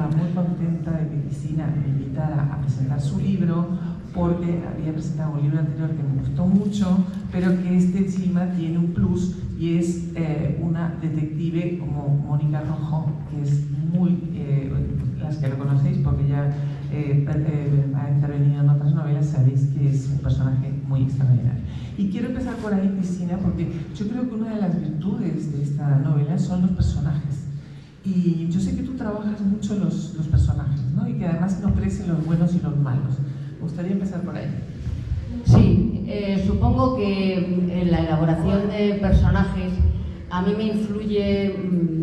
estaba muy contenta de que Cristina me invitara a presentar su libro, porque había presentado un libro anterior que me gustó mucho, pero que este encima tiene un plus, y es una detective como Mónica Rojo, que es muy, las que lo conocéis porque ya ha intervenido en otras novelas, sabéis que es un personaje muy extraordinario. Y quiero empezar por ahí, Cristina, porque yo creo que una de las virtudes de esta novela son los personajes. Y yo sé que tú trabajas mucho los personajes, ¿no? Y que además no crees en los buenos y los malos. Me gustaría empezar por ahí. Sí, supongo que en la elaboración de personajes a mí me influye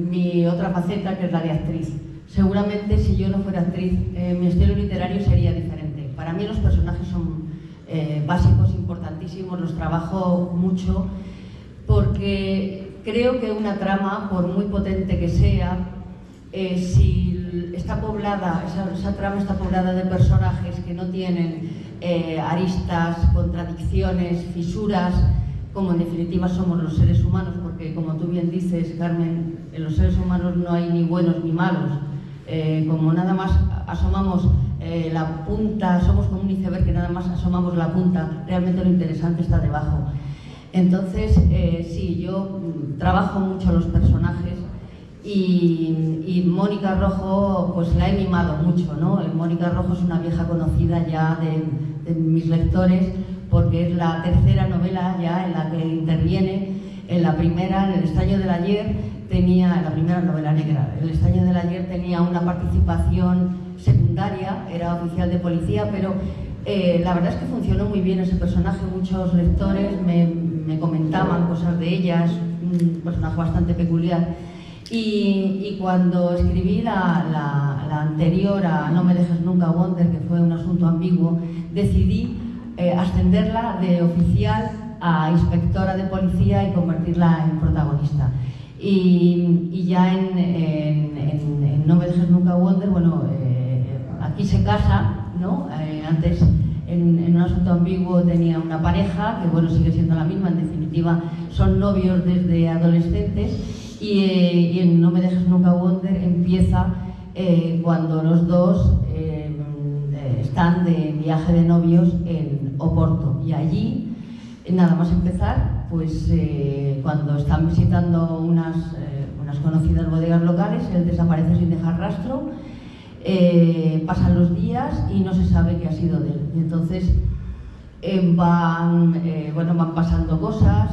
mi otra faceta, que es la de actriz. Seguramente si yo no fuera actriz, mi estilo literario sería diferente. Para mí los personajes son básicos, importantísimos, los trabajo mucho, porque creo que una trama, por muy potente que sea, si está poblada, esa trama está poblada de personajes que no tienen aristas, contradicciones, fisuras, como en definitiva somos los seres humanos, porque como tú bien dices, Carmen, en los seres humanos no hay ni buenos ni malos. Como nada más asomamos la punta, somos como un iceberg que nada más asomamos la punta, realmente lo interesante está debajo. Entonces, sí, yo trabajo mucho los personajes y Mónica Rojo, pues la he mimado mucho, ¿no? Mónica Rojo es una vieja conocida ya de mis lectores, porque es la tercera novela ya en la que interviene. En la primera, en El estaño del ayer, tenía, la primera novela negra, El estaño del ayer tenía una participación secundaria, era oficial de policía, pero la verdad es que funcionó muy bien ese personaje. Muchos lectores me comentaban cosas de ella, es un personaje bastante peculiar. Y cuando escribí la anterior a No me dejes nunca, Wonder, que fue un asunto ambiguo, decidí ascenderla de oficial a inspectora de policía y convertirla en protagonista. Y ya en No me dejes nunca, Wonder, bueno, aquí se casa, ¿no? Antes en Un asunto ambiguo tenía una pareja, que bueno, sigue siendo la misma, en definitiva son novios desde adolescentes, y en No me dejes nunca, Wonder empieza cuando los dos están de viaje de novios en Oporto, y allí, nada más empezar, pues cuando están visitando unas conocidas bodegas locales, él desaparece sin dejar rastro. Pasan los días y no se sabe qué ha sido de él. Y entonces van pasando cosas,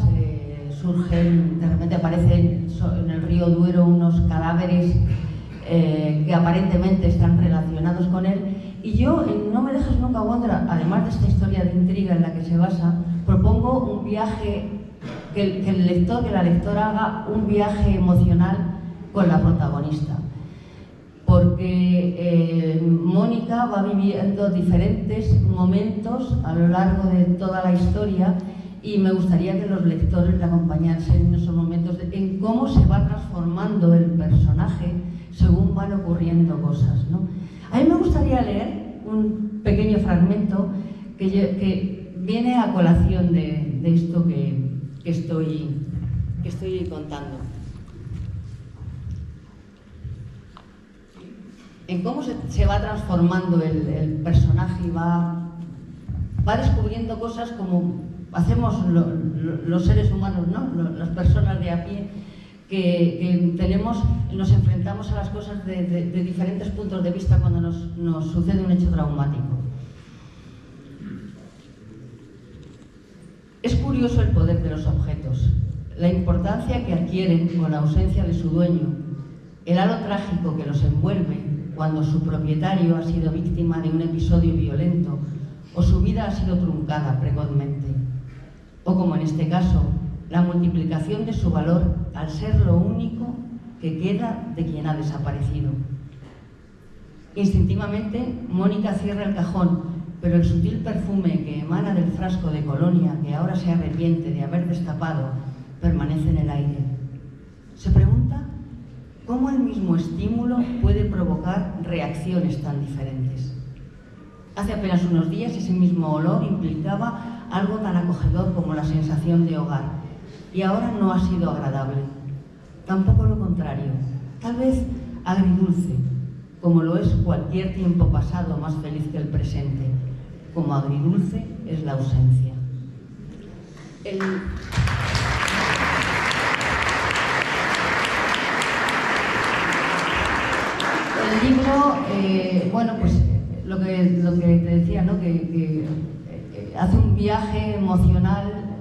surgen, de repente aparecen en el río Duero unos cadáveres que aparentemente están relacionados con él. Y yo, en No me dejes nunca, Wonder, además de esta historia de intriga en la que se basa, propongo un viaje, que el lector, que la lectora haga un viaje emocional con la protagonista. Porque Mónica va viviendo diferentes momentos a lo largo de toda la historia, y me gustaría que los lectores la acompañasen en esos momentos, en cómo se va transformando el personaje según van ocurriendo cosas, ¿no? A mí me gustaría leer un pequeño fragmento que viene a colación de esto que estoy contando. En cómo se va transformando el personaje y va descubriendo cosas como hacemos los seres humanos, ¿no? Las personas de a pie, que nos enfrentamos a las cosas de diferentes puntos de vista cuando nos sucede un hecho traumático. Es curioso el poder de los objetos, la importancia que adquieren con la ausencia de su dueño, el halo trágico que los envuelve cuando su propietario ha sido víctima de un episodio violento o su vida ha sido truncada precozmente, o como en este caso, la multiplicación de su valor al ser lo único que queda de quien ha desaparecido. Instintivamente, Mónica cierra el cajón, pero el sutil perfume que emana del frasco de colonia que ahora se arrepiente de haber destapado permanece en el aire. Se pregunta cómo el mismo estímulo puede provocar reacciones tan diferentes. Hace apenas unos días ese mismo olor implicaba algo tan acogedor como la sensación de hogar, y ahora no ha sido agradable. Tampoco lo contrario, tal vez agridulce, como lo es cualquier tiempo pasado más feliz que el presente, como agridulce es la ausencia. El libro, bueno, pues lo que te decía, ¿no? que hace un viaje emocional,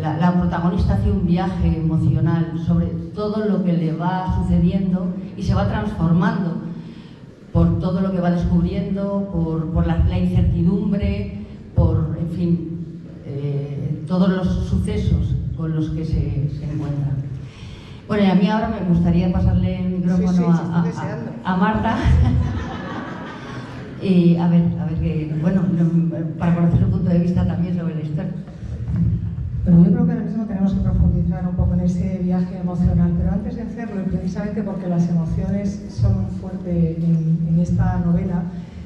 la protagonista hace un viaje emocional sobre todo lo que le va sucediendo y se va transformando por todo lo que va descubriendo, por la incertidumbre, por, en fin, todos los sucesos con los que se encuentra. Bueno, y a mí ahora me gustaría pasarle el micrófono a Marta. Y a ver que, bueno, para conocer su punto de vista también sobre la historia. Pero yo creo que ahora mismo tenemos que profundizar un poco en ese viaje emocional, pero antes de hacerlo, y precisamente porque las emociones son muy fuertes en esta novela,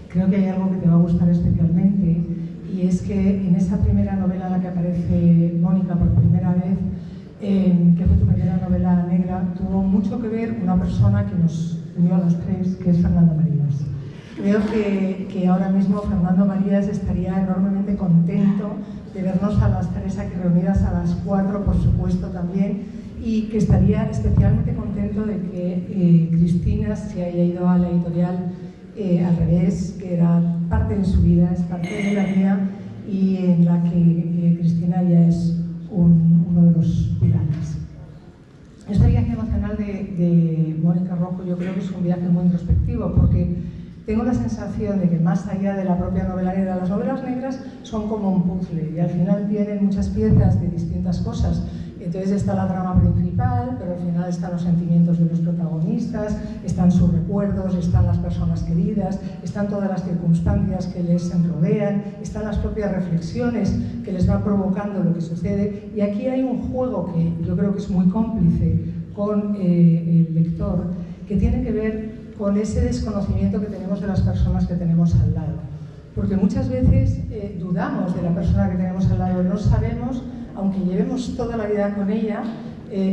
creo que hay algo que te va a gustar especialmente, y es que en esa primera novela en la que aparece Mónica por primera vez, que fue tu primera novela negra, tuvo mucho que ver una persona que nos unió a los tres, que es Fernando Marías. Creo que ahora mismo Fernando Marías estaría enormemente contento de vernos a las tres aquí reunidas, a las 4, por supuesto, también, y que estaría especialmente contento de que Cristina se haya ido a la editorial al revés, que era parte de su vida, es parte de la mía, y en la que Cristina ya es uno de los pilares. Este viaje emocional de Mónica Rojo yo creo que es un viaje muy introspectivo, porque tengo la sensación de que más allá de la propia novela negra, las novelas negras son como un puzzle y al final tienen muchas piezas de distintas cosas. Entonces está la trama principal, pero al final están los sentimientos de los protagonistas, están sus recuerdos, están las personas queridas, están todas las circunstancias que les rodean, están las propias reflexiones que les van provocando lo que sucede. Y aquí hay un juego que yo creo que es muy cómplice con el lector, que tiene que ver con ese desconocimiento que tenemos de las personas que tenemos al lado. Porque muchas veces dudamos de la persona que tenemos al lado, no sabemos, aunque llevemos toda la vida con ella,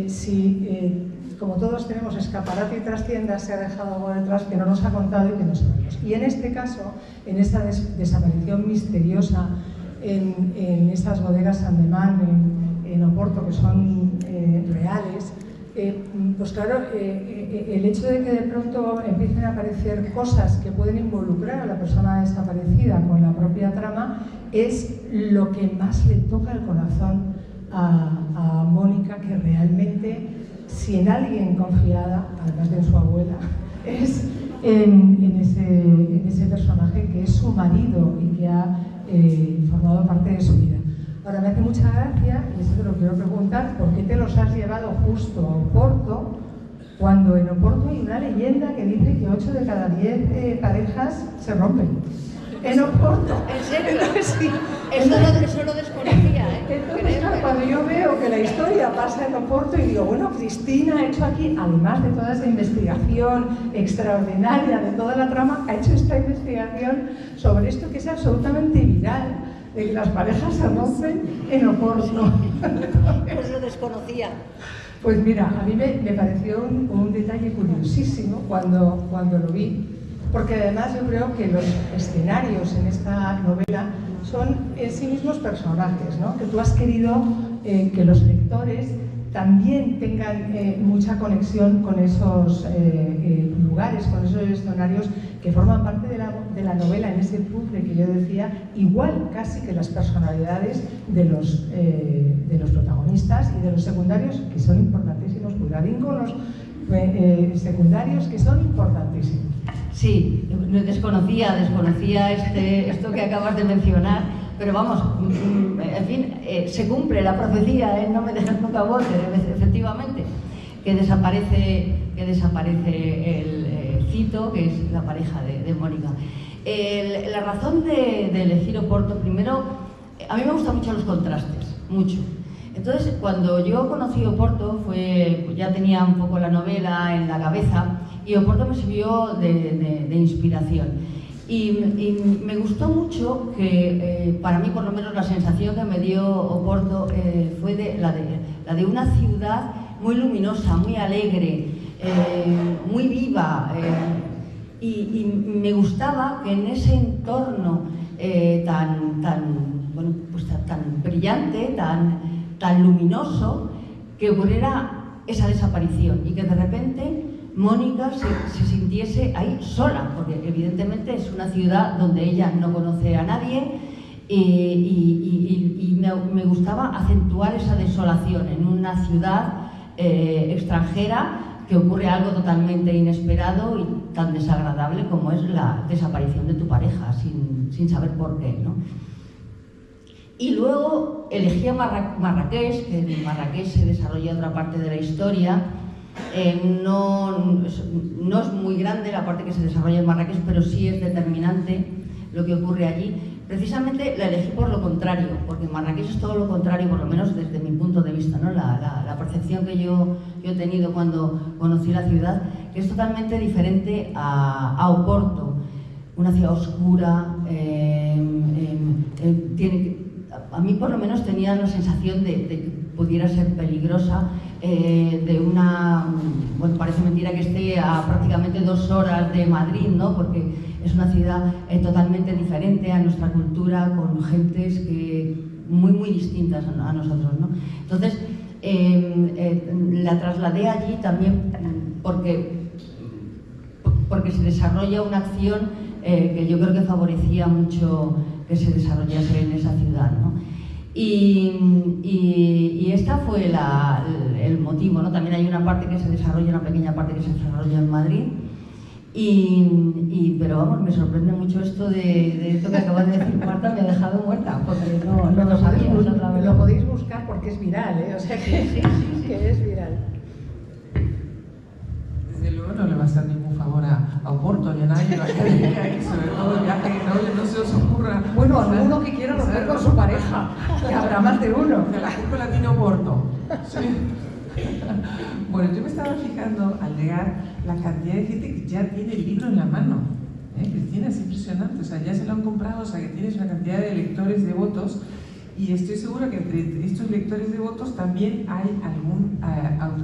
si, como todos tenemos escaparate y trastienda, se ha dejado algo detrás que no nos ha contado y que no sabemos. Y en este caso, en esta desaparición misteriosa en estas bodegas Andemán, en Oporto, que son reales, pues claro, el hecho de que de pronto empiecen a aparecer cosas que pueden involucrar a la persona desaparecida con la propia trama es lo que más le toca el corazón a Mónica, que realmente, si en alguien confiada, además de en su abuela, es en ese personaje que es su marido y que ha formado parte de su vida. Ahora, me hace mucha gracia, y eso te lo quiero preguntar, ¿por qué te los has llevado justo a Oporto, cuando en Oporto hay una leyenda que dice que 8 de cada 10 parejas se rompen? En Oporto. ¿En serio? Sí. Eso lo desconocía, ¿eh? Entonces, claro, cuando yo veo que la historia pasa en Oporto y digo, bueno, Cristina ha hecho aquí, además de toda esa investigación extraordinaria de toda la trama, ha hecho esta investigación sobre esto que es absolutamente viral, de que las parejas se rompen en Oporto. Pues lo desconocía. Pues mira, a mí me pareció un detalle curiosísimo cuando lo vi, porque además yo creo que los escenarios en esta novela son en sí mismos personajes, ¿no? Que tú has querido que los lectores también tengan mucha conexión con esos lugares, con esos escenarios que forman parte de la novela, en ese puzzle que yo decía, igual casi que las personalidades de los protagonistas y de los secundarios, que son importantísimos. Cuidadín con los secundarios, que son importantísimos. Sí, desconocía esto que acabas de mencionar, pero vamos, en fin, se cumple la profecía, no me dejes nunca votar, efectivamente, que desaparece el Cito, que es la pareja de Mónica. La razón de elegir Oporto, primero, a mí me gustan mucho los contrastes, mucho. Entonces, cuando yo conocí Oporto, ya tenía un poco la novela en la cabeza, y Oporto me sirvió de inspiración. Y me gustó mucho que, para mí por lo menos, la sensación que me dio Oporto fue la de una ciudad muy luminosa, muy alegre, muy viva, Y me gustaba que en ese entorno tan brillante, tan luminoso, que ocurriera esa desaparición y que de repente Mónica se sintiese ahí sola, porque evidentemente es una ciudad donde ella no conoce a nadie, y me gustaba acentuar esa desolación en una ciudad extranjera, que ocurre algo totalmente inesperado y tan desagradable como es la desaparición de tu pareja, sin saber por qué, ¿no? Y luego elegí a Marrakech, que en Marrakech se desarrolla otra parte de la historia. No es muy grande la parte que se desarrolla en Marrakech, pero sí es determinante lo que ocurre allí. Precisamente la elegí por lo contrario, porque Marrakech es todo lo contrario, por lo menos desde mi punto de vista, ¿no? La percepción que yo he tenido cuando conocí la ciudad, que es totalmente diferente a Oporto, una ciudad oscura. A mí por lo menos tenía la sensación de que pudiera ser peligrosa, bueno, parece mentira que esté a prácticamente 2 horas de Madrid, ¿no? Porque es una ciudad totalmente diferente a nuestra cultura, con gentes muy distintas a nosotros, ¿no? Entonces, la trasladé allí también porque se desarrolla una acción que yo creo que favorecía mucho que se desarrollase en esa ciudad, ¿no? Y esta fue el motivo, ¿no? También hay una parte que se desarrolla, una pequeña parte que se desarrolla en Madrid. Pero vamos, me sorprende mucho esto de esto que acabas de decir, Marta, me ha dejado muerta, porque no lo sabía. Lo podéis buscar porque es viral, ¿eh? O sea que, que es viral. Desde luego no le va a hacer ningún favor a Oporto ni a nadie, sobre todo el viaje que no se os ocurra. Bueno, alguno que quiera romper con su pareja, que habrá más de uno. De la Curva Latino Oporto. Sí. Bueno, yo me estaba fijando al llegar la cantidad de gente que ya tiene el libro en la mano. Cristina, es impresionante, o sea, ya se lo han comprado, o sea, que tienes una cantidad de lectores devotos, y estoy segura que entre estos lectores devotos también hay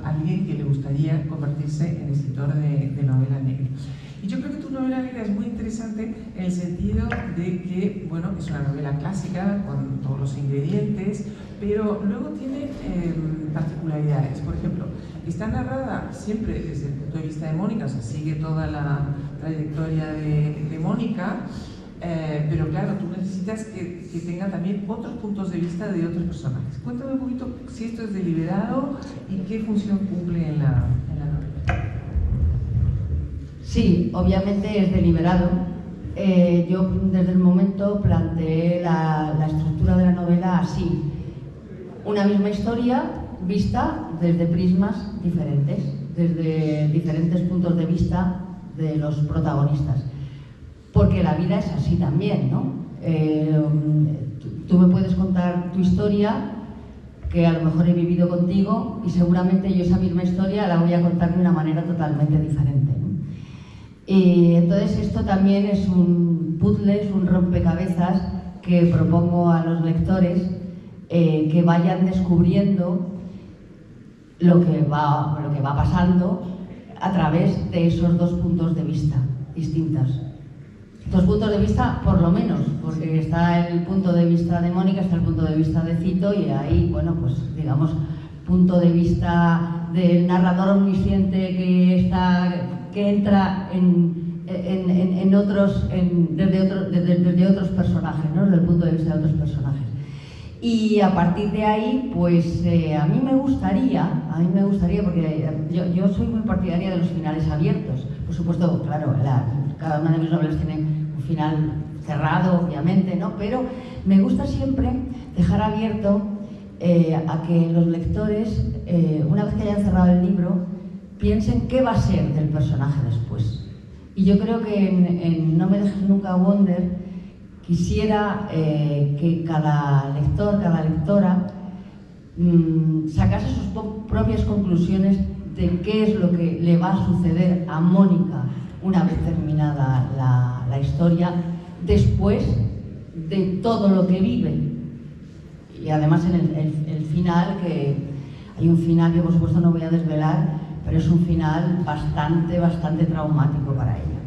alguien que le gustaría convertirse en escritor de novela negra. Y yo creo que tu novela negra es muy interesante en el sentido de que, bueno, es una novela clásica con todos los ingredientes, pero luego tiene particularidades. Por ejemplo, está narrada siempre desde el punto de vista de Mónica, o sea, sigue toda la trayectoria de Mónica, pero claro, tú necesitas que tenga también otros puntos de vista de otros personajes. Cuéntame un poquito si esto es deliberado y qué función cumple en la novela. Sí, obviamente es deliberado. Yo desde el momento planteé la estructura de la novela así: una misma historia vista desde prismas diferentes, desde diferentes puntos de vista de los protagonistas, porque la vida es así también, ¿no? Tú me puedes contar tu historia, que a lo mejor he vivido contigo, y seguramente yo esa misma historia la voy a contar de una manera totalmente diferente, ¿no? Entonces esto también es un puzzle, es un rompecabezas que propongo a los lectores, que vayan descubriendo lo que va pasando a través de esos 2 puntos de vista distintos. 2 puntos de vista, por lo menos, porque está el punto de vista de Mónica, está el punto de vista de Cito, y ahí, bueno, pues digamos, punto de vista del narrador omnisciente que entra desde otros personajes, ¿no? Desde el punto de vista de otros personajes. Y a partir de ahí, pues a mí me gustaría, porque yo soy muy partidaria de los finales abiertos. Por supuesto, claro, cada una de mis novelas tiene un final cerrado, obviamente, ¿no? Pero me gusta siempre dejar abierto a que los lectores, una vez que hayan cerrado el libro, piensen qué va a ser del personaje después. Y yo creo que en No me dejes nunca, Wonder, quisiera que cada lector, cada lectora sacase sus propias conclusiones de qué es lo que le va a suceder a Mónica una vez terminada la historia, después de todo lo que vive. Y además en el final, que hay un final que por supuesto no voy a desvelar, pero es un final bastante traumático para ella.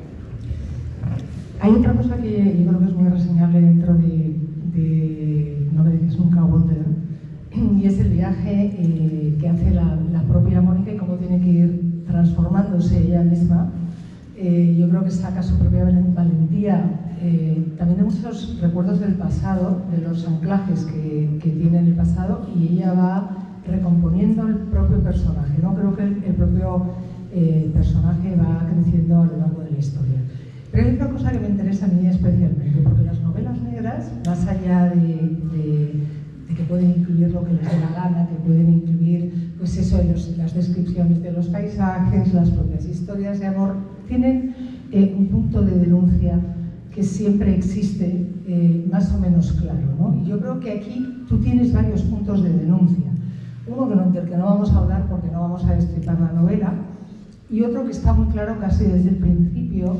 Hay otra cosa que yo creo que es muy reseñable dentro de No me dices nunca Wonder, y es el viaje que hace la propia Mónica y cómo tiene que ir transformándose ella misma. Yo creo que saca su propia valentía, también de muchos recuerdos del pasado, de los anclajes que tiene en el pasado, y ella va recomponiendo el propio personaje, ¿no? Creo que el propio personaje va creciendo a lo largo de la historia. Pero hay otra cosa que me interesa a mí especialmente, porque las novelas negras, más allá de que pueden incluir lo que les dé la gana, que pueden incluir, pues eso, las descripciones de los paisajes, las propias historias de amor, tienen un punto de denuncia que siempre existe más o menos claro, ¿no? Y yo creo que aquí tú tienes varios puntos de denuncia. Uno del que no vamos a hablar porque no vamos a destripar la novela, y otro que está muy claro casi desde el principio,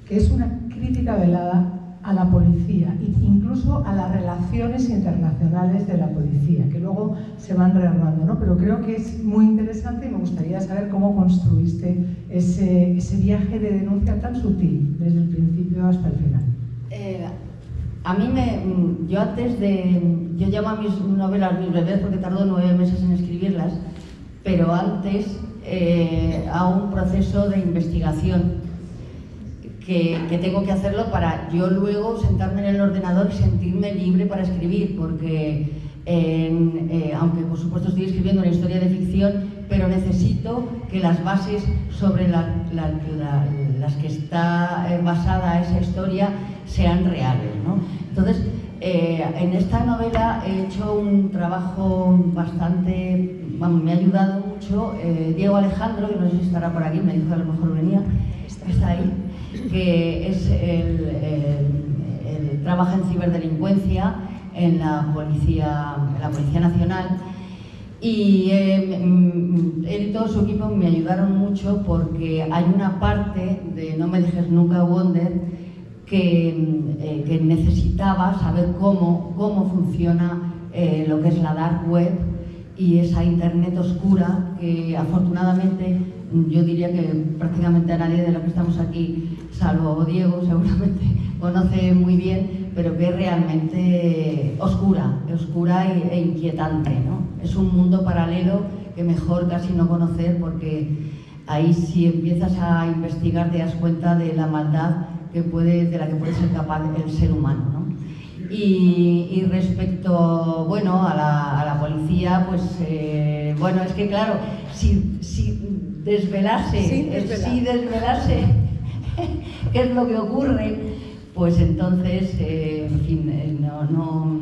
que es una crítica velada a la policía e incluso a las relaciones internacionales de la policía, que luego se van rearmando, ¿no? Pero creo que es muy interesante y me gustaría saber cómo construiste ese viaje de denuncia tan sutil, desde el principio hasta el final. A mí yo llamo a mis novelas mis bebés porque tardo 9 meses en escribirlas, pero antes a un proceso de investigación que tengo que hacerlo para yo luego sentarme en el ordenador y sentirme libre para escribir, porque aunque por supuesto estoy escribiendo una historia de ficción, pero necesito que las bases sobre las que está basada esa historia sean reales, ¿no? Entonces, en esta novela he hecho un trabajo bastante, me ha ayudado mucho Diego Alejandro, que no sé si estará por aquí, me dijo que a lo mejor venía, está ahí, que es trabaja en ciberdelincuencia en la Policía Nacional, y él y todo su equipo me ayudaron mucho porque hay una parte de No me dejes nunca Wonder que necesitaba saber cómo funciona lo que es la dark web y esa internet oscura que afortunadamente yo diría que prácticamente a nadie de los que estamos aquí, salvo Diego, seguramente conoce muy bien, pero que es realmente oscura e inquietante, ¿no? Es un mundo paralelo que mejor casi no conocer, porque ahí si empiezas a investigar te das cuenta de la maldad de la que puede ser capaz el ser humano, ¿no? Y respecto, bueno, a la policía, pues, bueno, es que claro, si desvelase qué es lo que ocurre, pues entonces, en fin, no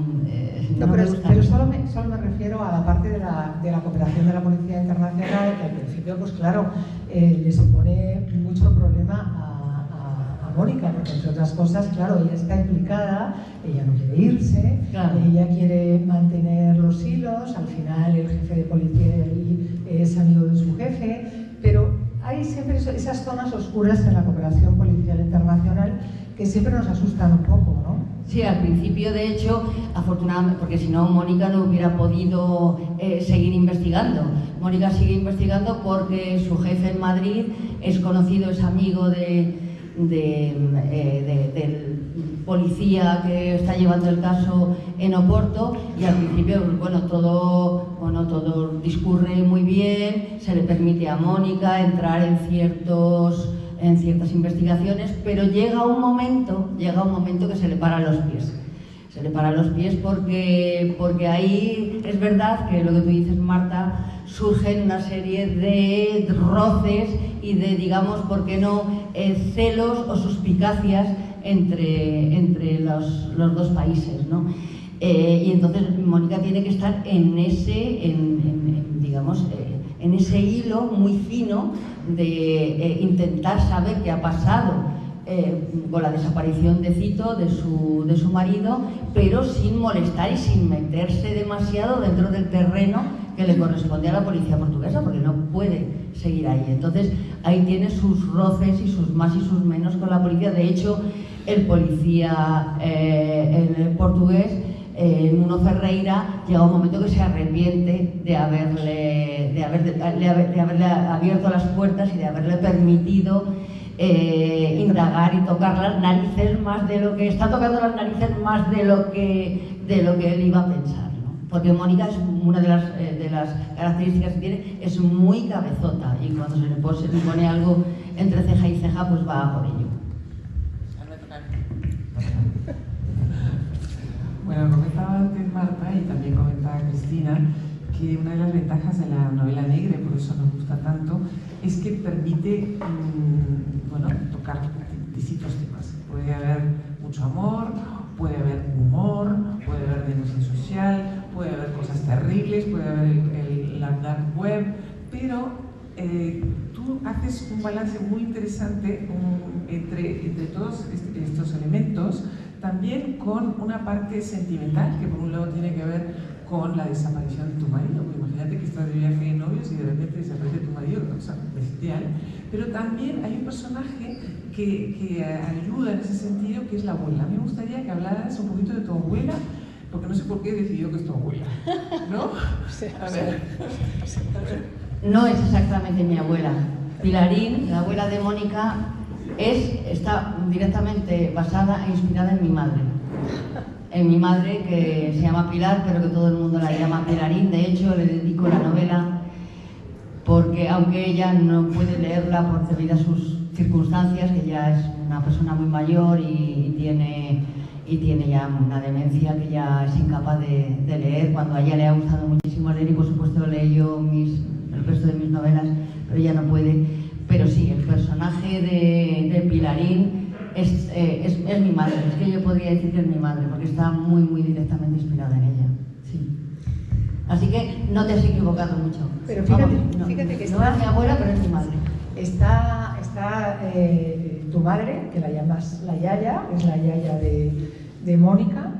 pero solo me refiero a la parte de la cooperación de la Policía Internacional, que al principio, pues claro, le supone mucho problema a Mónica, porque entre otras cosas, claro, ella está implicada, ella no quiere irse, claro. Ella quiere mantener los hilos, al final el jefe de policía es amigo de su jefe, pero hay siempre esas zonas oscuras en la cooperación policial internacional que siempre nos asustan un poco, ¿no? Sí, al principio, de hecho, afortunadamente, porque si no, Mónica no hubiera podido seguir investigando. Mónica sigue investigando porque su jefe en Madrid es conocido, es amigo del policía que está llevando el caso en Oporto, y al principio, bueno, todo discurre muy bien, se le permite a Mónica entrar en ciertas investigaciones, pero llega un momento que se le paran los pies. Se le paran los pies porque ahí es verdad que lo que tú dices, Marta, surgen una serie de roces y de, digamos, ¿por qué no?, celos o suspicacias entre los dos países, ¿no? Y entonces Mónica tiene que estar en ese hilo muy fino de intentar saber qué ha pasado con la desaparición de Cito, de su marido, pero sin molestar y sin meterse demasiado dentro del terreno que le corresponde a la policía portuguesa, porque no puede seguir ahí. Entonces ahí tiene sus roces y sus más y sus menos con la policía. De hecho, el policía el portugués, Nuno Ferreira, llega un momento que se arrepiente de haberle abierto las puertas y de haberle permitido indagar y tocar las narices más de lo que está tocando las narices más de lo que él iba a pensar, ¿no? Porque Mónica es una de las características que tiene, es muy cabezota, y cuando se le pone algo entre ceja y ceja, pues va a por ello. Bueno, comentaba antes Marta y también comentaba Cristina que una de las ventajas de la novela negra, y por eso nos gusta tanto, es que permite tocar distintos temas. Puede haber mucho amor, puede haber humor, puede haber denuncia social, puede haber cosas terribles, puede haber la dark web, pero tú haces un balance muy interesante entre todos estos elementos, también con una parte sentimental que por un lado tiene que ver con la desaparición de tu marido. Pues imagínate que estás de viaje de novios y de repente desaparece tu marido, una cosa bestial. Pero también hay un personaje que ayuda en ese sentido, que es la abuela. A mí me gustaría que hablaras un poquito de tu abuela, porque no sé por qué he decidido que es tu abuela, ¿no? A ver. No es exactamente mi abuela. Pilarín, la abuela de Mónica, está directamente basada e inspirada en mi madre. En mi madre, que se llama Pilar, pero que todo el mundo la llama Pilarín. De hecho, le dedico la novela porque, aunque ella no puede leerla debido a sus circunstancias, que ya es una persona muy mayor y tiene ya una demencia, que ya es incapaz de leer, cuando a ella le ha gustado muchísimo leer, y por supuesto leí yo el resto de mis novelas, pero ella no puede. Pero sí, el personaje de Pilarín es mi madre. Es que yo podría decir que es mi madre, porque está muy, muy directamente inspirada en ella. Sí. Así que no te has equivocado mucho. Pero fíjate que no es mi abuela, pero es mi madre. Está tu madre, que la llamas la Yaya, es la Yaya de Mónica,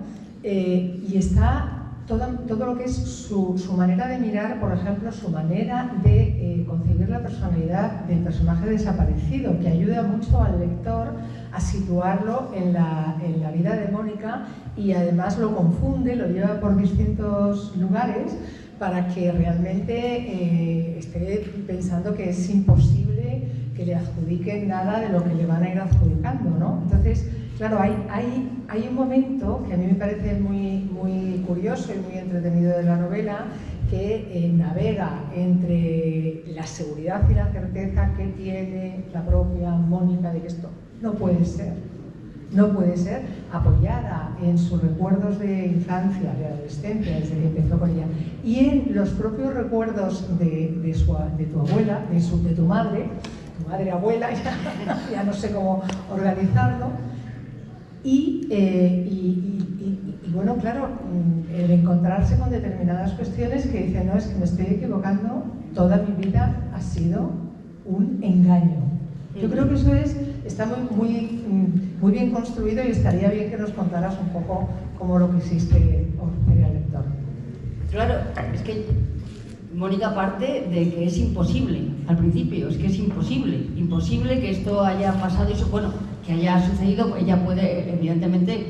y está todo lo que es su manera de mirar, por ejemplo, su manera de concebir la personalidad del personaje desaparecido, que ayuda mucho al lector a situarlo en la vida de Mónica, y además lo confunde, lo lleva por distintos lugares para que realmente esté pensando que es imposible que le adjudiquen nada de lo que le van a ir adjudicando, ¿no? Entonces, claro, hay un momento que a mí me parece muy, muy curioso y muy entretenido de la novela, que navega entre la seguridad y la certeza que tiene la propia Mónica de que esto no puede ser, apoyada en sus recuerdos de infancia, de adolescencia, desde que empezó con ella, y en los propios recuerdos de tu abuela, de tu madre abuela, ya no sé cómo organizarlo. Y bueno, claro, el encontrarse con determinadas cuestiones que dicen, no, es que me estoy equivocando, toda mi vida ha sido un engaño. Yo creo que eso está muy bien construido, y estaría bien que nos contaras un poco cómo lo quisiste ofrecer al lector. Claro, es que Mónica parte de que es imposible, al principio, es que es imposible que esto haya pasado, que haya sucedido. Ella puede, evidentemente,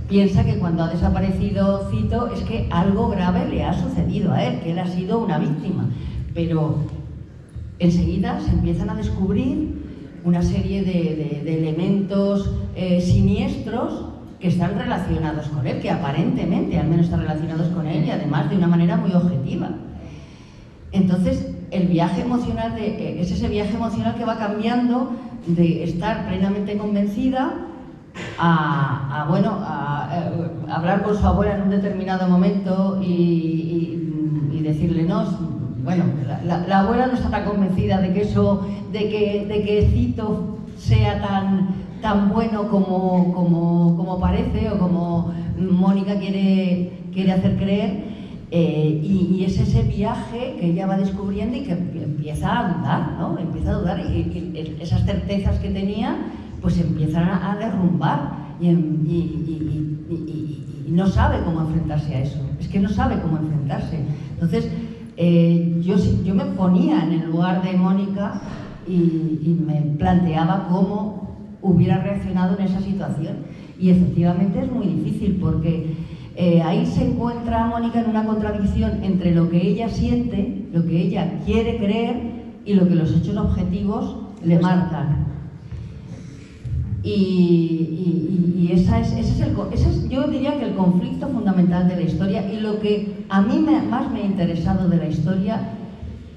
piensa que cuando ha desaparecido Cito es que algo grave le ha sucedido a él, que él ha sido una víctima, pero enseguida se empiezan a descubrir una serie de elementos siniestros que están relacionados con él, que aparentemente al menos están relacionados con él, y además de una manera muy objetiva. Entonces, el viaje emocional es ese viaje emocional que va cambiando de estar plenamente convencida a hablar con su abuela en un determinado momento y decirle, no, bueno, la abuela no está tan convencida de que eso, de que Cito sea tan bueno como parece, o como Mónica quiere hacer creer. Y es ese viaje que ella va descubriendo y que empieza a dudar, ¿no? Empieza a dudar, y esas certezas que tenía pues empiezan a derrumbar, y no sabe cómo enfrentarse a eso. Es que no sabe cómo enfrentarse. Entonces, yo me ponía en el lugar de Mónica y me planteaba cómo hubiera reaccionado en esa situación. Y efectivamente es muy difícil, porque ahí se encuentra Mónica en una contradicción entre lo que ella siente, lo que ella quiere creer, y lo que los hechos objetivos le marcan. Y ese es, yo diría que el conflicto fundamental de la historia, y lo que a mí más me ha interesado de la historia,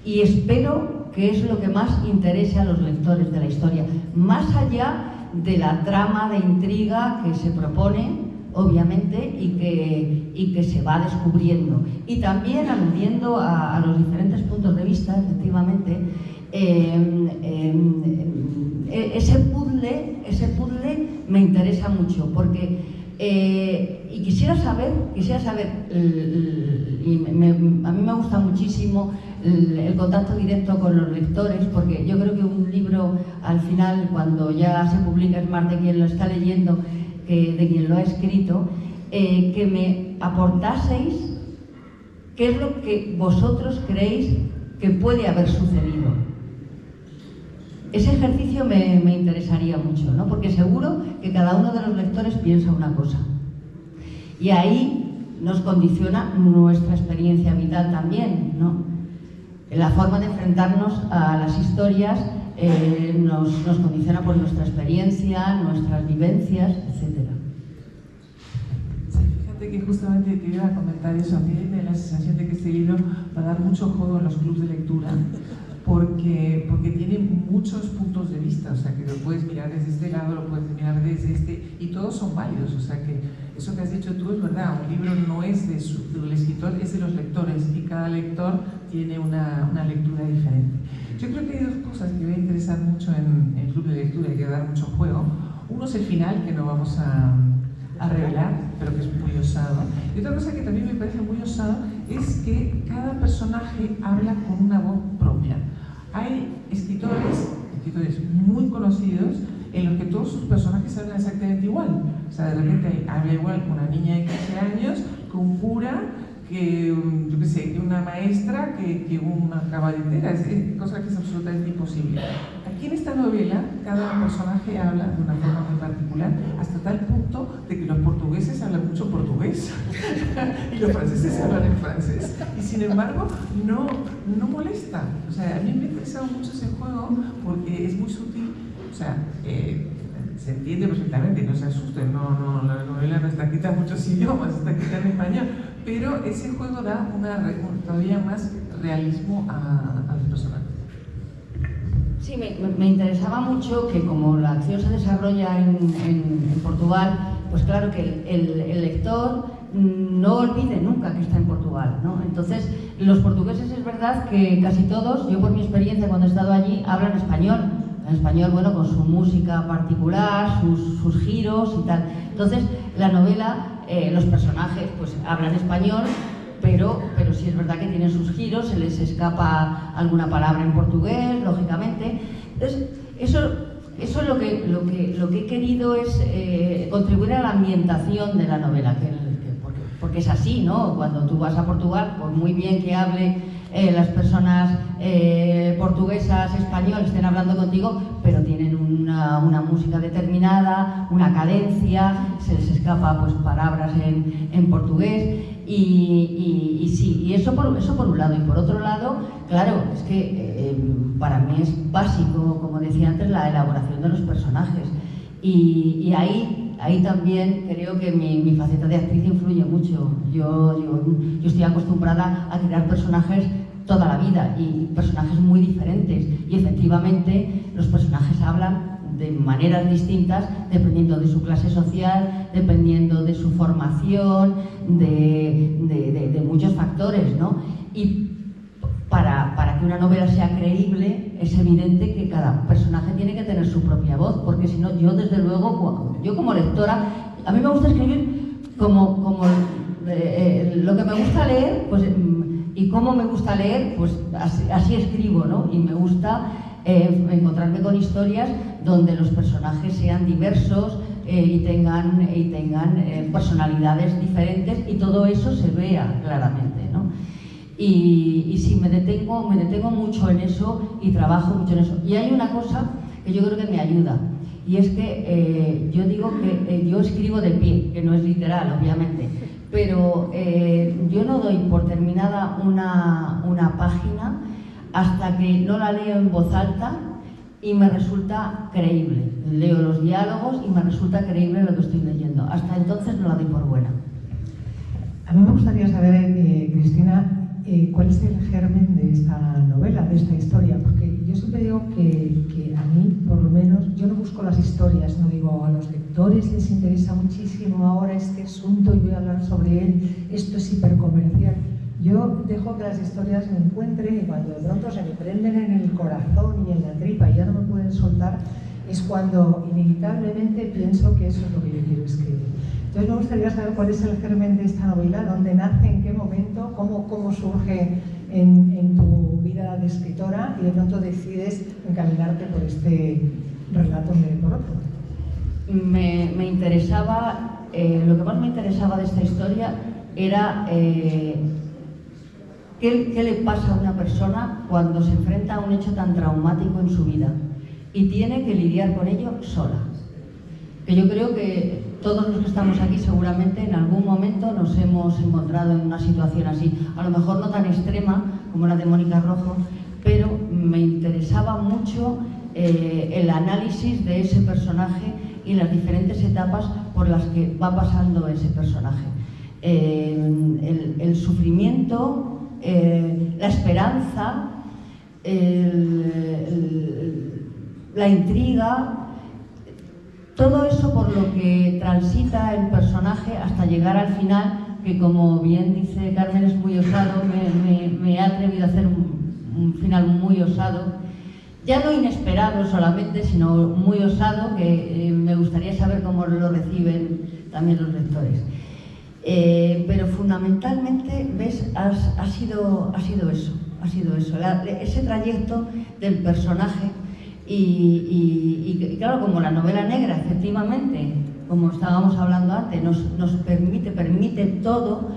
y espero que es lo que más interese a los lectores de la historia, más allá de la trama de intriga que se propone, obviamente, y que se va descubriendo. Y también aludiendo a los diferentes puntos de vista, efectivamente, ese puzzle me interesa mucho, porque y quisiera saber, a mí me gusta muchísimo el contacto directo con los lectores, porque yo creo que un libro, al final, cuando ya se publica, es más de quien lo está leyendo que de quien lo ha escrito, que me aportaseis qué es lo que vosotros creéis que puede haber sucedido. Ese ejercicio me interesaría mucho, ¿no? Porque seguro que cada uno de los lectores piensa una cosa. Y ahí nos condiciona nuestra experiencia vital también, ¿no? La forma de enfrentarnos a las historias nos condiciona por nuestra experiencia, nuestras vivencias, etc. Sí, fíjate que justamente te iba a comentar eso. A mí me da la sensación de que este libro va a dar mucho juego en los clubes de lectura, porque tiene muchos puntos de vista, o sea, que lo puedes mirar desde este lado, lo puedes mirar desde este, y todos son válidos, o sea, que eso que has dicho tú es verdad. Un libro no es del escritor, es de los lectores, y cada lector tiene una lectura diferente. Yo creo que hay dos cosas que me va a interesar mucho en el club de lectura y que va a dar mucho juego. Uno es el final, que no vamos a revelar, pero que es muy osado. Y otra cosa que también me parece muy osado es que cada personaje habla con una voz propia. Hay escritores muy conocidos en los que todos sus personajes hablan exactamente igual. O sea, de repente habla igual una niña de 15 años, que un cura, que, yo qué sé, que una maestra, que una caballetera, es cosa que es absolutamente imposible. Aquí en esta novela, cada personaje habla de una forma muy particular, hasta tal punto de que los portugueses hablan mucho portugués y los franceses hablan en francés, y sin embargo no molesta. O sea, a mí me ha interesado mucho ese juego porque es muy sutil. O sea, se entiende perfectamente, no se asusten, la novela no está escrita en muchos idiomas, está escrita en español, pero ese juego da todavía más realismo a los personajes. Sí, me interesaba mucho que, como la acción se desarrolla en Portugal, pues claro que el lector no olvide nunca que está en Portugal, ¿no? Entonces, los portugueses, es verdad que casi todos, yo por mi experiencia cuando he estado allí, hablan español. En español, bueno, con su música particular, sus giros y tal. Entonces, la novela, los personajes pues hablan español, pero sí es verdad que tienen sus giros, se les escapa alguna palabra en portugués, lógicamente. Entonces, eso es lo que he querido es contribuir a la ambientación de la novela, porque es así, ¿no? Cuando tú vas a Portugal, por muy bien que hable las personas portuguesas, españoles, estén hablando contigo, pero tienen una música determinada, una cadencia, se les escapa pues palabras en portugués, y sí, y eso por un lado. Y por otro lado, claro, es que para mí es básico, como decía antes, la elaboración de los personajes, y ahí también creo que mi faceta de actriz influye mucho. Yo estoy acostumbrada a crear personajes toda la vida, y personajes muy diferentes, y efectivamente los personajes hablan de maneras distintas dependiendo de su clase social, dependiendo de su formación, de muchos factores, ¿no? Y para que una novela sea creíble, es evidente que cada personaje tiene que tener su propia voz, porque si no, yo desde luego, yo como lectora, a mí me gusta escribir como lo que me gusta leer, pues, y cómo me gusta leer, pues así escribo, ¿no? Y me gusta encontrarme con historias donde los personajes sean diversos y tengan personalidades diferentes, y todo eso se vea claramente, ¿no? Y sí, me detengo mucho en eso y trabajo mucho en eso. Y hay una cosa que yo creo que me ayuda, y es que yo digo que yo escribo de pie, que no es literal, obviamente, pero yo no doy por terminada una página hasta que no la leo en voz alta y me resulta creíble. Leo los diálogos y me resulta creíble lo que estoy leyendo. Hasta entonces no la doy por buena. A mí me gustaría saber, Cristina, ¿cuál es el germen de esta novela, de esta historia? Porque yo siempre digo que a mí, por lo menos, yo no busco las historias, no digo a los lectores les interesa muchísimo ahora este asunto y voy a hablar sobre él, esto es hipercomercial. Yo dejo que las historias me encuentren y cuando de pronto se me prenden en el corazón y en la tripa y ya no me pueden soltar, es cuando inevitablemente pienso que eso es lo que yo quiero escribir. Entonces me gustaría saber cuál es el germen de esta novela, dónde nace, en qué momento, cómo surge en tu vida de escritora y de pronto decides encaminarte por este relato en vez de por otro. Me interesaba, lo que más me interesaba de esta historia era ¿qué le pasa a una persona cuando se enfrenta a un hecho tan traumático en su vida y tiene que lidiar con ello sola? Que yo creo que todos los que estamos aquí seguramente en algún momento nos hemos encontrado en una situación así, a lo mejor no tan extrema como la de Mónica Rojo, pero me interesaba mucho el análisis de ese personaje y las diferentes etapas por las que va pasando ese personaje. El sufrimiento, la esperanza, la intriga, todo eso por lo que transita el personaje hasta llegar al final, que como bien dice Carmen es muy osado, me he atrevido a hacer un final muy osado, ya no inesperado solamente, sino muy osado, que me gustaría saber cómo lo reciben también los lectores. Pero fundamentalmente, ¿ves? Ha sido eso, ese trayecto del personaje y claro, como la novela negra, efectivamente, como estábamos hablando antes, nos permite todo,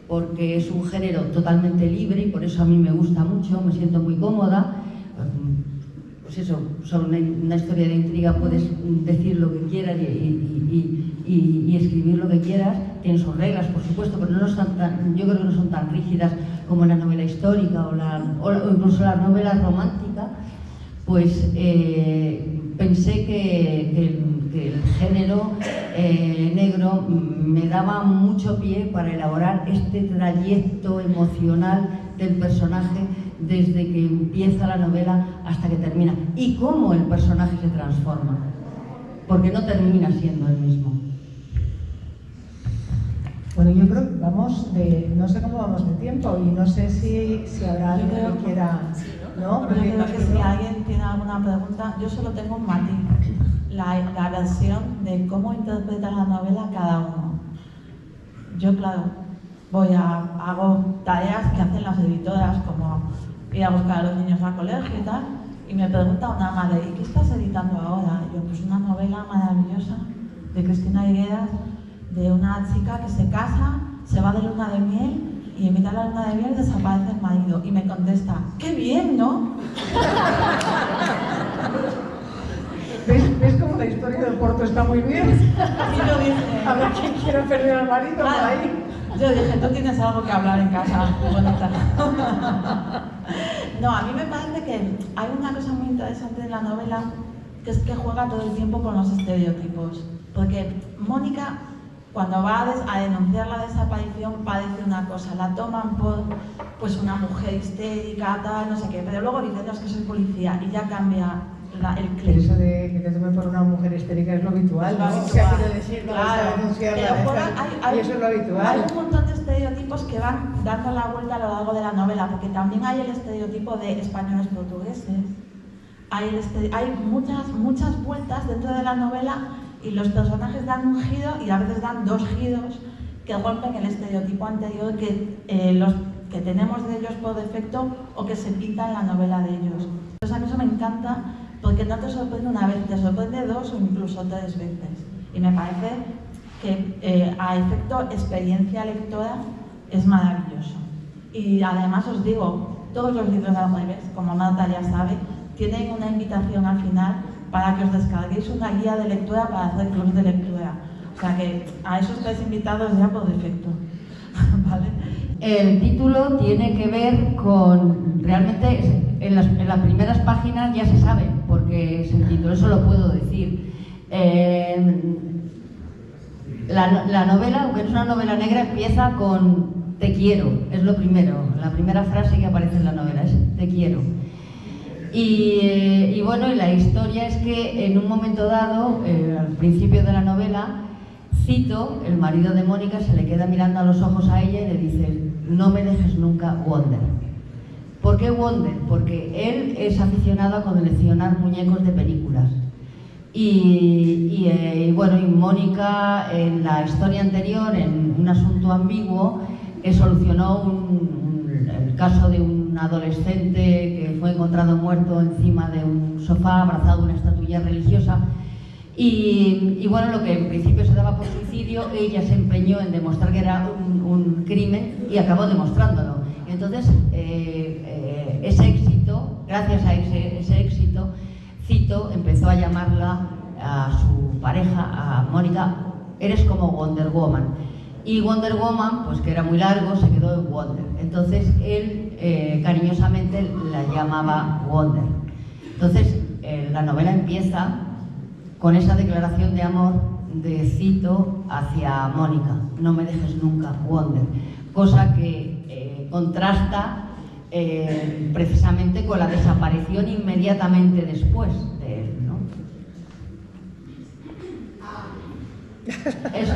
porque es un género totalmente libre y por eso a mí me gusta mucho, me siento muy cómoda. Pues eso, sobre una historia de intriga puedes decir lo que quieras y escribir lo que quieras, tienen sus reglas, por supuesto, pero no son yo creo que no son tan rígidas como la novela histórica o incluso las novelas románticas. Pues pensé que el género negro me daba mucho pie para elaborar este trayecto emocional del personaje desde que empieza la novela hasta que termina, y cómo el personaje se transforma, porque no termina siendo el mismo. Bueno, yo creo que no sé cómo vamos de tiempo y no sé si habrá alguien que quiera... ¿No? Yo creo que si alguien tiene alguna pregunta, yo solo tengo un matiz, la versión de cómo interpreta la novela cada uno. Yo, claro, hago tareas que hacen las editoras, como ir a buscar a los niños al colegio y tal, y me pregunta una madre, ¿y qué estás editando ahora? Y yo, pues una novela maravillosa de Cristina Higueras, de una chica que se casa, se va de luna de miel, y en mitad de la luna de miel desaparece el marido y me contesta, ¡qué bien!, ¿no? ¿Ves cómo la historia del Porto está muy bien? Así lo dije. A ver quién quiere perder al marido por ahí. Yo dije, tú tienes algo que hablar en casa, bonita. No, a mí me parece que hay una cosa muy interesante en la novela, que es que juega todo el tiempo con los estereotipos. Porque Mónica, cuando va a denunciar la desaparición, parece una cosa, la toman por pues una mujer histérica, tal, no sé qué, pero luego dicen, no, es que soy policía, y ya cambia el clip. Eso de que te tomen por una mujer histérica es lo habitual, ¿no? O sea, quiero decir, no vas a denunciar y eso es lo habitual. Hay un montón de estereotipos que van dando la vuelta a lo largo de la novela, porque también hay el estereotipo de españoles portugueses, hay muchas vueltas dentro de la novela, y los personajes dan un giro y a veces dan dos giros que rompen el estereotipo anterior que tenemos de ellos por defecto o que se pinta en la novela de ellos. Entonces a mí eso me encanta, porque no te sorprende una vez, te sorprende dos o incluso tres veces. Y me parece que a efecto experiencia lectora es maravilloso. Y además os digo, todos los libros de Al-Revés, como Marta ya sabe, tienen una invitación al final para que os descarguéis una guía de lectura para hacer clubs de lectura. O sea que a esos estáis invitados ya por defecto. ¿Vale? El título tiene que ver con, realmente en las primeras páginas ya se sabe porque es el título, eso lo puedo decir. La novela, aunque es una novela negra, empieza con te quiero, es lo primero, la primera frase que aparece en la novela es te quiero. Y bueno, y la historia es que en un momento dado, al principio de la novela, Cito, el marido de Mónica, se le queda mirando a los ojos a ella y le dice: no me dejes nunca, Wonder. ¿Por qué Wonder? Porque él es aficionado a coleccionar muñecos de películas. Bueno, y Mónica, en la historia anterior, en un asunto ambiguo, solucionó el caso de un adolescente que fue encontrado muerto encima de un sofá, abrazado a una estatuilla religiosa. Y bueno, lo que en principio se daba por suicidio, ella se empeñó en demostrar que era un crimen y acabó demostrándolo. Entonces, ese éxito, gracias a ese éxito, Cito empezó a llamarla a su pareja, a Mónica, eres como Wonder Woman. Y Wonder Woman, pues que era muy largo, se quedó en Wonder. Entonces él cariñosamente la llamaba Wonder. Entonces la novela empieza con esa declaración de amor de Cito hacia Mónica: no me dejes nunca, Wonder. Cosa que contrasta precisamente con la desaparición inmediatamente después de él, ¿no? Eso,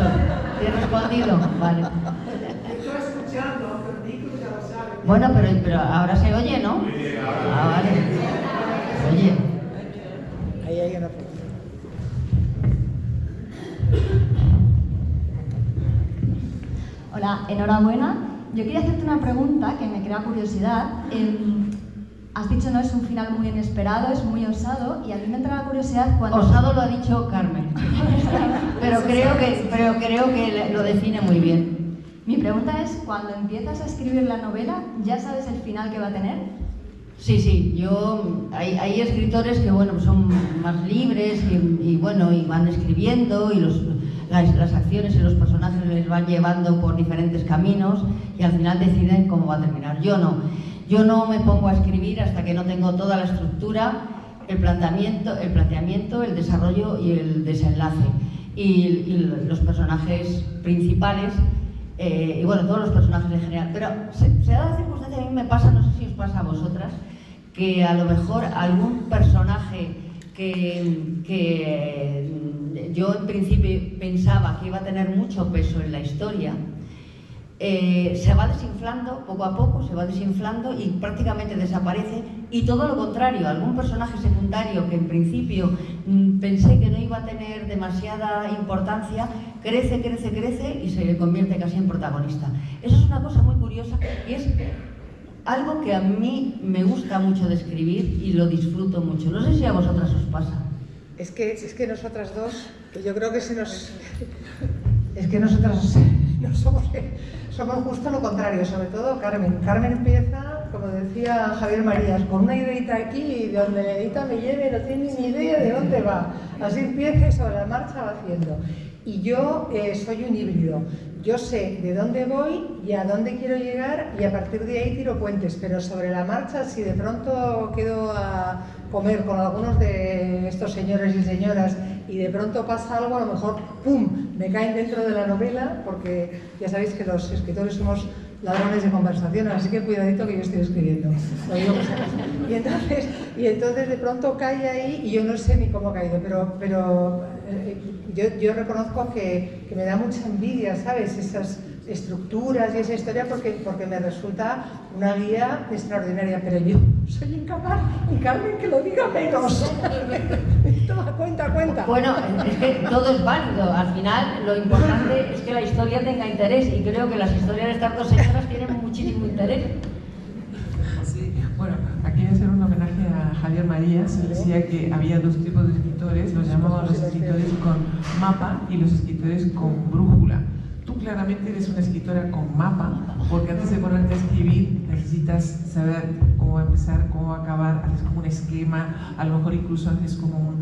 ¿te he respondido? Vale. Estoy escuchando, pero Nico ya lo sabe. Bueno, pero ahora se oye, ¿no? Ah, vale. Se oye. Ahí hay una pregunta. Hola, enhorabuena. Yo quería hacerte una pregunta que me crea curiosidad. Has dicho, no, es un final muy inesperado, es muy osado, y a mí me entra la curiosidad cuando... Osado lo ha dicho Carmen, pero creo que lo define muy bien. Mi pregunta es, cuando empiezas a escribir la novela, ¿ya sabes el final que va a tener? Sí, hay escritores que bueno, son más libres y van escribiendo y las acciones y los personajes les van llevando por diferentes caminos y al final deciden cómo va a terminar. Yo no me pongo a escribir hasta que no tengo toda la estructura, el planteamiento, el desarrollo y el desenlace. Y los personajes principales, y bueno, todos los personajes en general. Pero se da la circunstancia, a mí me pasa, no sé si os pasa a vosotras, que a lo mejor algún personaje que yo en principio pensaba que iba a tener mucho peso en la historia, se va desinflando poco a poco, se va desinflando y prácticamente desaparece, y todo lo contrario, algún personaje secundario que en principio pensé que no iba a tener demasiada importancia, crece y se convierte casi en protagonista. Eso es una cosa muy curiosa y es algo que a mí me gusta mucho de escribir y lo disfruto mucho. No sé si a vosotras os pasa. Es que nosotras dos, que yo creo que es que nosotras no somos justo lo contrario, sobre todo Carmen. Carmen empieza, como decía Javier Marías, con una ideita aquí y de donde la ideita me lleve no tiene ni idea de dónde va. Así empieza y sobre la marcha va haciendo. Y yo soy un híbrido. Yo sé de dónde voy y a dónde quiero llegar y a partir de ahí tiro puentes, pero sobre la marcha, si de pronto quedo a comer con algunos de estos señores y señoras y de pronto pasa algo, a lo mejor ¡pum!, me caen dentro de la novela, porque ya sabéis que los escritores somos ladrones de conversación, así que cuidadito que yo estoy escribiendo. Lo digo y entonces de pronto cae ahí y yo no sé ni cómo ha caído, pero yo reconozco que me da mucha envidia, ¿sabes? Esas estructuras y esa historia porque me resulta una guía extraordinaria, pero yo soy incapaz, y Carmen que lo diga menos. Toma, cuenta. Bueno, es que todo es válido. Al final lo importante es que la historia tenga interés y creo que las historias de estas dos señoras tienen muchísimo interés. Sí, bueno, aquí voy a hacer un homenaje a Javier Marías. Él decía que había dos tipos de escritores, los llamaban los escritores con mapa y los escritores con brújula. Tú tú claramente eres una escritora con mapa, porque antes de ponerte a escribir necesitas saber cómo va a empezar, cómo va a acabar, haces como un esquema, a lo mejor incluso haces como un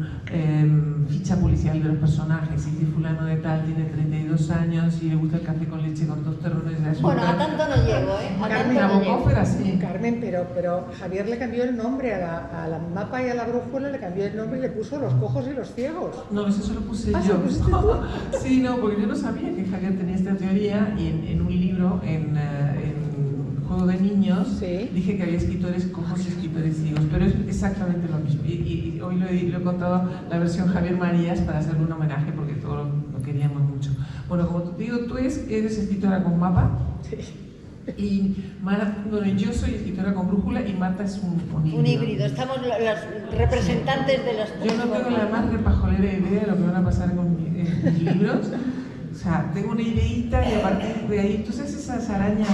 ficha policial de los personajes, y si fulano de tal tiene 32 años y le gusta el café con leche con 2 terrones de azúcar. Bueno, a tanto no llego, ¿eh? A Carmen, tanto no llego. Nabokov era así. Carmen, pero Javier le cambió el nombre a la mapa y a la brújula, le cambió el nombre y le puso los cojos y los ciegos. No, eso lo puse ¿Ah, yo. ¿lo pusiste tú? Sí, no, porque yo no sabía que Javier tenía esta teoría, y en un libro, en Juego de Niños, Sí. dije que había escritores cojos y escritores ciegos, pero es exactamente lo mismo. Y hoy lo he contado la versión Javier Marías para hacerle un homenaje, porque todos lo queríamos mucho. Bueno, como te digo, tú eres escritora con mapa. Sí. Y bueno, yo soy escritora con brújula y Marta es un híbrido. Un híbrido, estamos los representantes de las tres. Yo no tengo la más repajolera idea de lo que van a pasar con mis libros. O sea, tengo una ideita y a partir de ahí, tú sabes esas arañas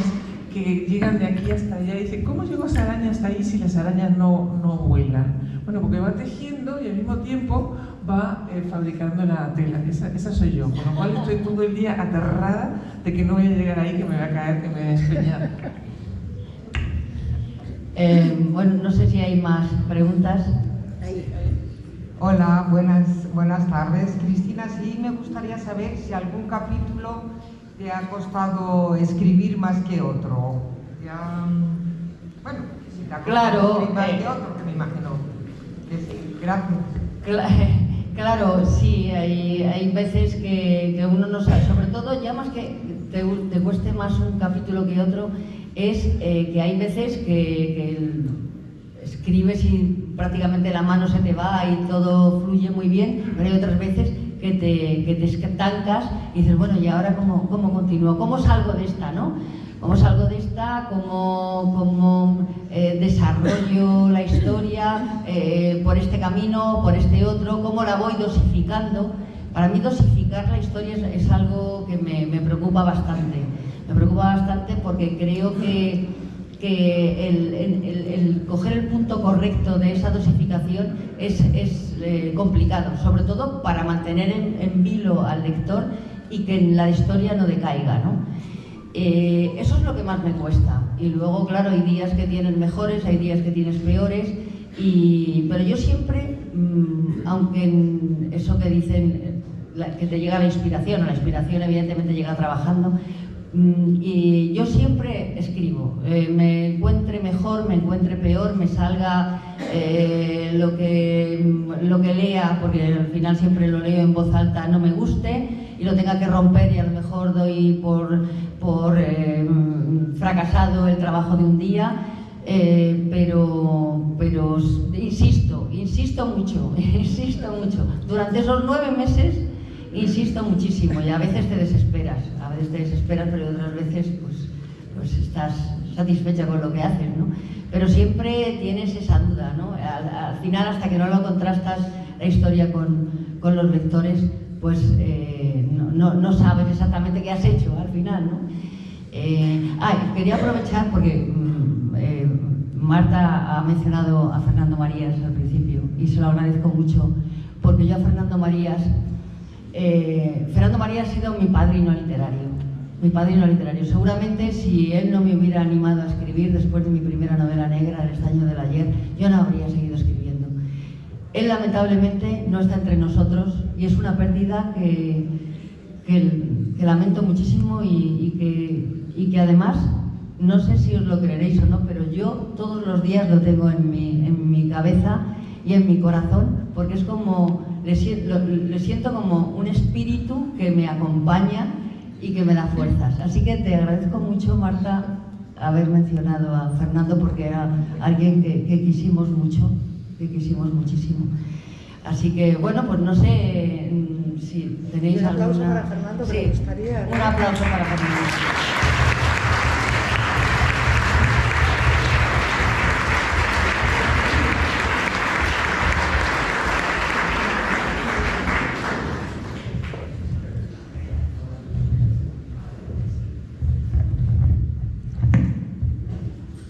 que llegan de aquí hasta allá y dicen, ¿cómo llegó esa araña hasta ahí si las arañas no vuelan? Bueno, porque va tejiendo y al mismo tiempo va fabricando la tela. Esa soy yo, con lo cual estoy todo el día aterrada de que no voy a llegar ahí, que me voy a caer, que me voy a despeñar. Bueno, no sé si hay más preguntas. Hola, buenas tardes. Cristina, sí me gustaría saber si algún capítulo te ha costado escribir más que otro. Bueno, si te ha costado escribir más que otro, que me imagino que sí. Gracias. Claro, sí, hay veces que uno no sabe, sobre todo ya más que te cueste más un capítulo que otro, es que hay veces que escribes y prácticamente la mano se te va y todo fluye muy bien, pero hay otras veces que te estancas y dices, bueno, ¿y ahora cómo continúo? ¿Cómo salgo de esta, no? ¿Cómo salgo de esta? ¿Cómo desarrollo la historia por este camino, por este otro? ¿Cómo la voy dosificando? Para mí dosificar la historia es algo que me preocupa bastante. Me preocupa bastante porque creo que el coger el punto correcto de esa dosificación es complicado, sobre todo para mantener en vilo al lector y que la historia no decaiga, ¿no? Eso es lo que más me cuesta. Y luego, claro, hay días que tienes mejores, hay días que tienes peores, pero yo siempre, aunque en eso que dicen, que te llega la inspiración evidentemente llega trabajando, y yo siempre escribo, me encuentre mejor, me encuentre peor, me salga lo que lea, porque al final siempre lo leo en voz alta, no me guste y lo tenga que romper y a lo mejor doy por fracasado el trabajo de un día, pero insisto mucho, durante esos 9 meses insisto muchísimo y a veces te desesperas, pero otras veces pues estás satisfecha con lo que haces, ¿no? Pero siempre tienes esa duda, ¿no? Al final, hasta que no lo contrastas la historia con los lectores, pues no sabes exactamente qué has hecho al final, ¿no? Quería aprovechar porque Marta ha mencionado a Fernando Marías al principio y se lo agradezco mucho, porque yo a Fernando Marías ha sido mi padrino literario. Seguramente si él no me hubiera animado a escribir después de mi primera novela negra, El estaño del ayer, yo no habría seguido escribiendo. Él lamentablemente no está entre nosotros y es una pérdida que lamento muchísimo y que además, no sé si os lo creeréis o no, pero yo todos los días lo tengo en mi cabeza y en mi corazón, porque es como, le siento como un espíritu que me acompaña y que me da fuerzas. Así que te agradezco mucho, Marta, haber mencionado a Fernando, porque era alguien que quisimos mucho, muchísimo. Así que, bueno, pues no sé si tenéis un aplauso alguna... para Fernando, que me gustaría, ¿no? Un aplauso para Fernando.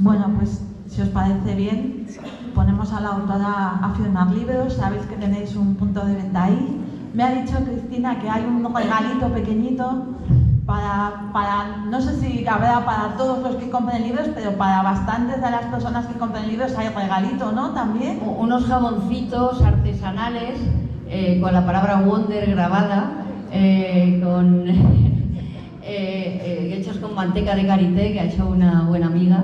Bueno, pues si os parece bien, ponemos a la autora a firmar libros. Sabéis que tenéis un punto de venta ahí. Me ha dicho Cristina que hay un regalito pequeñito no sé si habrá para todos los que compren libros, pero para bastantes de las personas que compren libros hay regalito, ¿no? También. Unos jaboncitos artesanales con la palabra Wonder grabada, hechos con manteca de karité que ha hecho una buena amiga.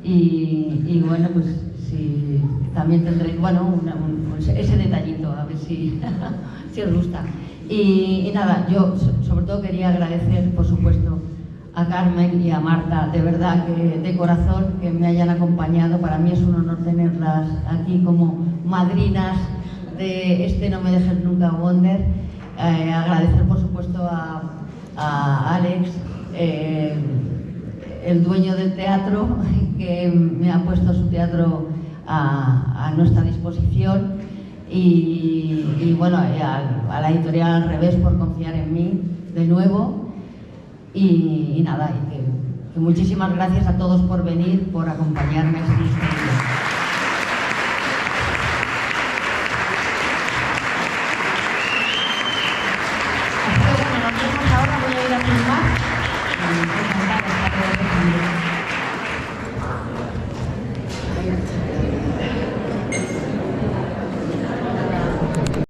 Y bueno, pues sí, también tendréis, bueno, ese detallito, a ver si, si os gusta. Y nada, yo sobre todo quería agradecer, por supuesto, a Carmen y a Marta, de verdad, que de corazón, que me hayan acompañado. Para mí es un honor tenerlas aquí como madrinas de este No me dejes nunca Wonder. Agradecer, por supuesto, a Alex, el dueño del teatro, que me ha puesto su teatro a nuestra disposición, y bueno, a la editorial Al Revés por confiar en mí de nuevo, y nada, y que muchísimas gracias a todos por venir, por acompañarme a esta historia.